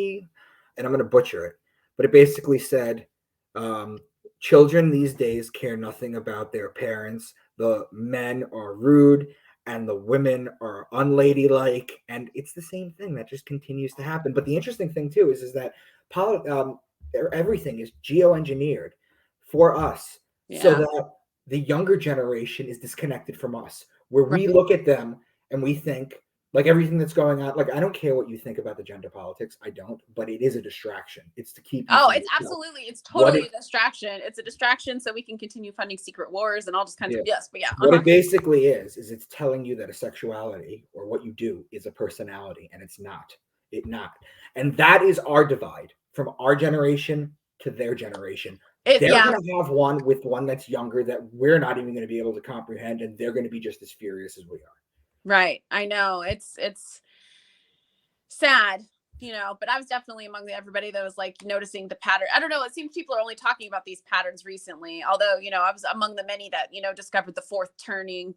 and I'm going to butcher it, but it basically said, um, "Children these days care nothing about their parents. The men are rude, and the women are unladylike." And it's the same thing that just continues to happen. But the interesting thing too is that everything is geoengineered for us, so Yeah. that the younger generation is disconnected from us, where we Right. look at them and we think like everything that's going on. Like I don't care what you think about the gender politics, I don't, but it is a distraction. It's to keep you Oh, from it's yourself. absolutely, it's What totally it a distraction. It's a distraction so we can continue funding secret wars and all just kinds Yeah. of yes, but yeah. What it basically is it's telling you that a sexuality or what you do is a personality, and it's not. It not. And that is our divide from our generation to their generation. They're Yeah. going to have one with one that's younger that we're not even going to be able to comprehend, and they're going to be just as furious as we are. Right. I know. It's sad, but I was definitely among everybody that was like noticing the pattern. I don't know. It seems people are only talking about these patterns recently. Although, I was among the many that, discovered the fourth turning,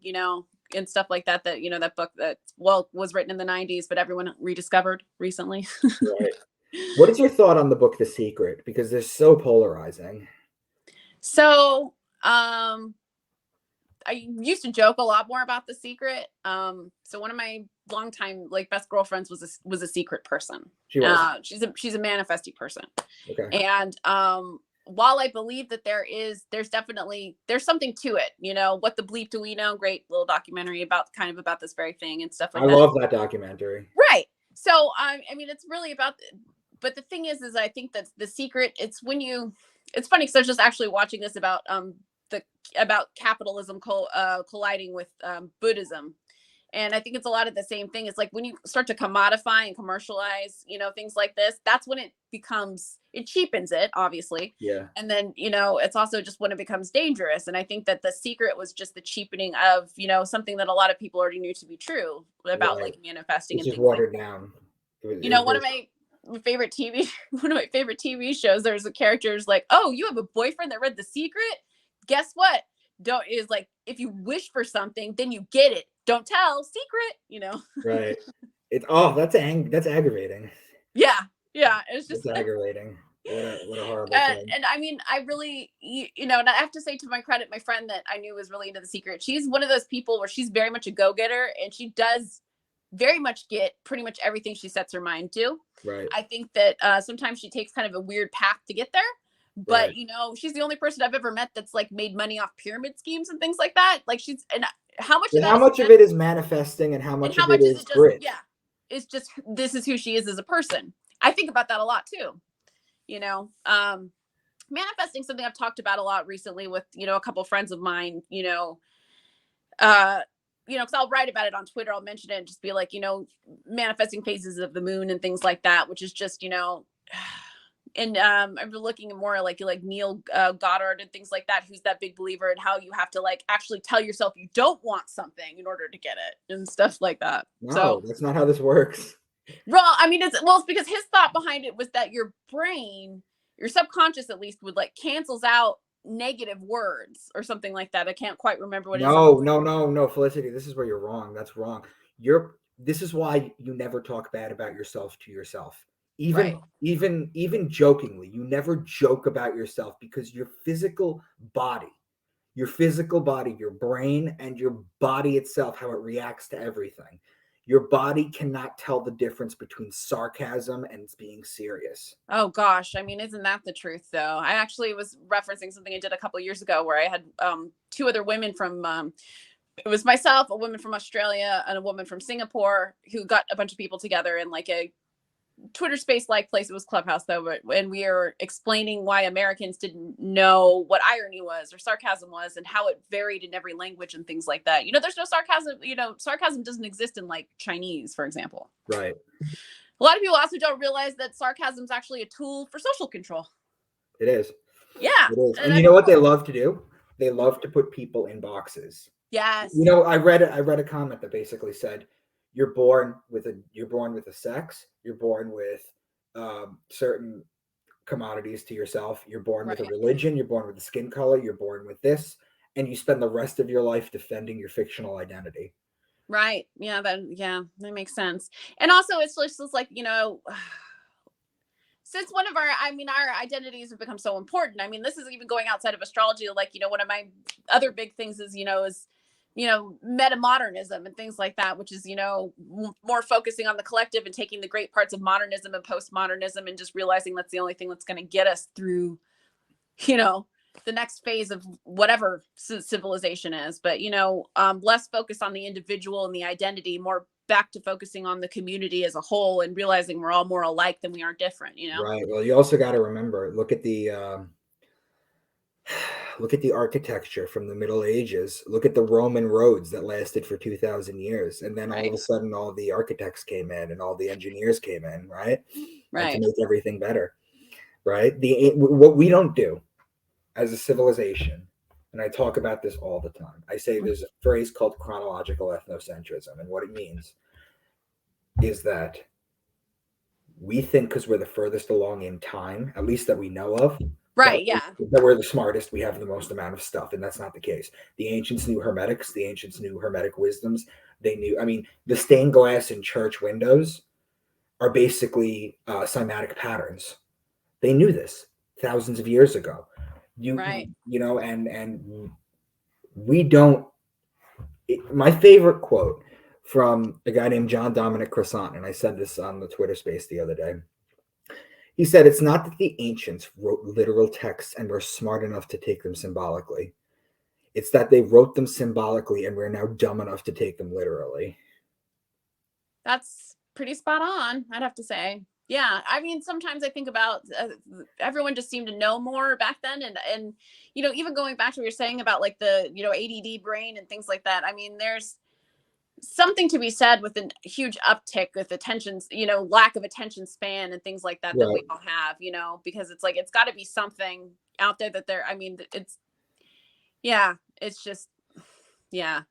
and stuff like that, that book that, well, was written in the 90s, but everyone rediscovered recently. Right. What is your thought on the book The Secret? Because they're so polarizing. So, I used to joke a lot more about The Secret. So one of my longtime like best girlfriends was a secret person. She was. She's a manifesting person. Okay. And while I believe that there's definitely there's something to it, what the bleep do we know? Great little documentary about this very thing and stuff like I that. love that documentary. Right. So I mean, it's really about. But the thing is I think that The Secret. It's funny because I was just actually watching this about capitalism colliding with Buddhism. And I think it's a lot of the same thing. It's like when you start to commodify and commercialize, things like this, that's when it cheapens it, obviously. Yeah. And then, it's also just when it becomes dangerous. And I think that The Secret was just the cheapening of, something that a lot of people already knew to be true about Right. like manifesting It's and just things like watered that. down. One of my favorite TV shows, there's a character's like, oh, you have a boyfriend that read The Secret? Guess what? Don't is like if you wish for something, then you get it. Don't tell, secret. Right. That's aggravating. Yeah, it's It's just aggravating. What a horrible thing. and I mean, I really, and I have to say to my credit, my friend that I knew was really into The Secret. She's one of those people where she's very much a go-getter, and she does very much get pretty much everything she sets her mind to. Right. I think that sometimes she takes kind of a weird path to get there. But Right. she's the only person I've ever met that's like made money off pyramid schemes and things like that. Like and how much of And that how is much of it is manifesting and how and much how of it much is is it just grit? it's just this is who she is as a person. I think about that a lot too. You know, manifesting something I've talked about a lot recently with a couple of friends of mine. Uh, because I'll write about it on Twitter. I'll mention it and just be like, manifesting phases of the moon and things like that, which is just, and I'm looking at more like Neil Goddard and things like that, who's that big believer in how you have to like actually tell yourself you don't want something in order to get it and stuff like that. No, So, that's not how this works. well, I mean, it's because his thought behind it was that your brain, your subconscious at least, would like cancels out negative words or something like that. I can't quite remember what it is. No, Felicity. This is where you're wrong. That's wrong. This is why you never talk bad about yourself to yourself. Right. Even jokingly, you never joke about yourself because your body, your brain, and your body itself, how it reacts to everything. Your body cannot tell the difference between sarcasm and being serious. Oh gosh, I mean, isn't that the truth though? I actually was referencing something I did a couple of years ago where I had two other women from it was myself, a woman from Australia, and a woman from Singapore who got a bunch of people together in like a Twitter space like place. It was Clubhouse though, but when we are explaining why Americans didn't know what irony was or sarcasm was and how it varied in every language and things like that. There's no sarcasm, sarcasm doesn't exist in like Chinese, for example. Right. A lot of people also don't realize that sarcasm is actually a tool for social control. It is. Yeah. It is. And I you know mean, what they love to do? They love to put people in boxes. yes. You know, I read a comment that basically said, you're born with a sex, you're born with certain commodities to yourself, you're born with a Right. religion, you're born with a skin color, you're born with this, and you spend the rest of your life defending your fictional identity. Right. Yeah, that makes sense. And also it's just like, since one of our identities have become so important. I mean, this is even going outside of astrology. Like, one of my other big things is metamodernism and things like that, which is, more focusing on the collective and taking the great parts of modernism and postmodernism and just realizing that's the only thing that's going to get us through, you know, the next phase of whatever civilization is. But, less focus on the individual and the identity, more back to focusing on the community as a whole and realizing we're all more alike than we are different, Right. Well, you also got to remember, look at the architecture from the Middle Ages. Look at the Roman roads that lasted for 2,000 years. And then all of Right. a sudden, all the architects came in and all the engineers came in, right? And to Right. make everything better, right? What we don't do as a civilization, and I talk about this all the time, I say there's a phrase called chronological ethnocentrism. And what it means is that we think because we're the furthest along in time, at least that we know of, Right. Yeah. that we're the smartest, we have the most amount of stuff, and that's not the case. The ancients knew hermetics, the ancients knew hermetic wisdoms. They knew, I mean, the stained glass in church windows are basically cymatic patterns. They knew this thousands of years ago. Right. And we don't. My favorite quote from a guy named John Dominic Cressant, and I said this on the Twitter space the other day. He said, it's not that the ancients wrote literal texts and were smart enough to take them symbolically. It's that they wrote them symbolically and we're now dumb enough to take them literally. That's pretty spot on, I'd have to say. Yeah. I mean, sometimes I think about everyone just seemed to know more back then. And, even going back to what you're saying about like the, ADD brain and things like that. I mean, there's something to be said with a huge uptick with attentions, lack of attention span and things like that that we Right. all have, because it's like it's got to be something out there that I mean, it's just, yeah.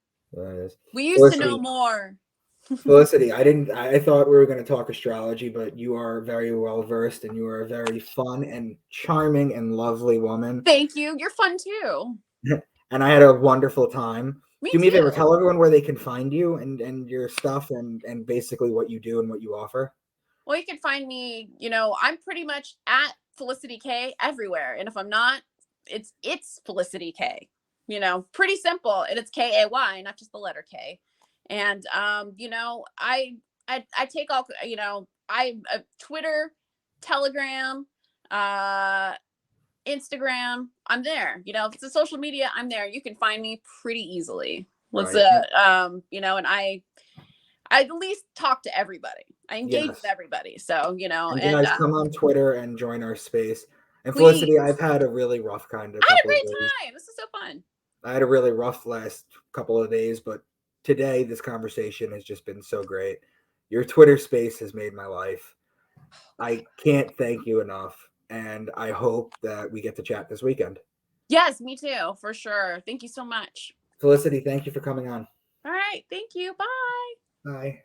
We used to know Felicity, more. Felicity, I thought we were going to talk astrology, but you are very well versed and you are a very fun and charming and lovely woman. Thank you. You're fun too. And I had a wonderful time. Me Do me a favor, too. tell everyone where they can find you and your stuff and basically what you do and what you offer. Well, you can find me, I'm pretty much at Felicity K everywhere. And if I'm not, it's Felicity K. Pretty simple. And it's KAY, not just the letter K. And I take all, I Twitter, Telegram, Instagram, I'm there. If it's a social media, I'm there. You can find me pretty easily. Let's Right. and I at least talk to everybody. I engage Yes. with everybody. So, And and guys, come on Twitter and join our space. And please. Felicity, I've had a really rough kind of I had a couple of great days. time. This is so fun. I had a really rough last couple of days, but today this conversation has just been so great. Your Twitter space has made my life. I can't thank you enough. And I hope that we get to chat this weekend. Yes, me too, for sure. Thank you so much. Felicity, thank you for coming on. All right. Thank you. Bye. Bye.